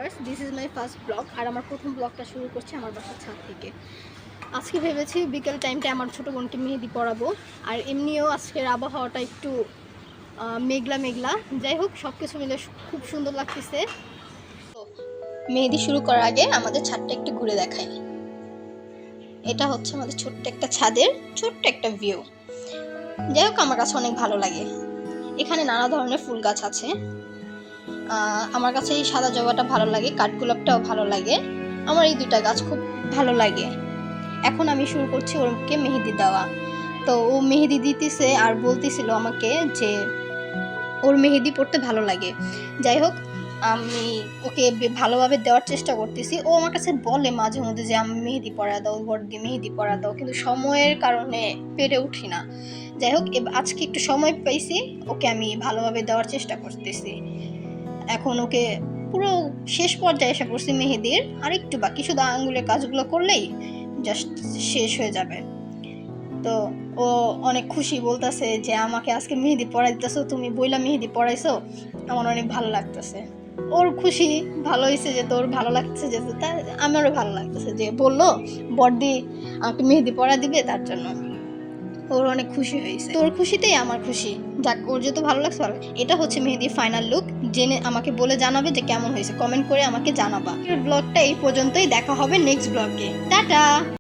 Viewers, this is my first blog. আর আমার প্রথম ব্লগটা শুরু করছি আমার বাসার ছাদ থেকে। আজকে ভেবেছি বিকেল টাইমটা আমার ছোটো বোনকে মেহেদি পরাবো। আর এমনিও আজকের আবহাওয়াটা একটু মেঘলা মেঘলা। যাই হোক, সব কিছু মিলে খুব সুন্দর লাগতেছে। তো মেহেদি শুরু করার আগে আমাদের ছাদটা একটু ঘুরে দেখাই। এটা হচ্ছে আমাদের ছোট্ট একটা ছাদের ছোট্ট একটা ভিউ। যাই হোক, আমার কাছে অনেক ভালো লাগে। এখানে নানা ধরনের ফুল গাছ আছে। আমার কাছে এই সাদা জবাটা ভালো লাগে, কাঠগোলাপটাও ভালো লাগে। আমার এই দুইটা গাছ খুব ভালো লাগে। এখন আমি শুরু করছি ওকে মেহেদি দেওয়া। তো ও মেহেদি দিতেছে আর বলতেছিল আমাকে যে ওর মেহেদি পড়তে ভালো লাগে। যাই হোক, আমি ওকে ভালোভাবে দেওয়ার চেষ্টা করতেছি। ও আমার কাছে বলে মাঝে মধ্যে যে আমি মেহেদি পরা দাও, বড়দি মেহেদি পরা দাও, কিন্তু সময়ের কারণে পেরে উঠি না। যাই হোক, আজকে একটু সময় পাইছি, ওকে আমি ভালোভাবে দেওয়ার চেষ্টা করতেছি। এখন ওকে পুরো শেষ পর্যায়ে এসে পড়ছি মেহেদির, আর একটু বাকি, শুধু আঙ্গুলের কাজগুলো করলেই জাস্ট শেষ হয়ে যাবে। তো ও অনেক খুশি, বলতেছে যে আমাকে আজকে মেহেদি পড়াই দিতেছো, তুমি বইলা মেহেদি পড়াইছো, আমার অনেক ভালো লাগতেছে। ওর খুশি, ভালো হয়েছে যে তোর ভালো লাগতেছে, যে তাই আমারও ভালো লাগতেছে যে বললো বড়দি আমাকে মেহেদি পড়া দিবে, তার জন্য ওর অনেক খুশি হয়েছে। তোর খুশিতেই আমার খুশি। যাক, ওর যেহেতু ভালো লাগছে ভালো। এটা হচ্ছে মেহেদির ফাইনাল লুক। জেনে আমাকে বলে জানাবে যে কেমন হয়েছে, কমেন্ট করে আমাকে জানাবা। ব্লগটা এই পর্যন্তই, দেখা হবে নেক্সট ব্লগে। টাটা।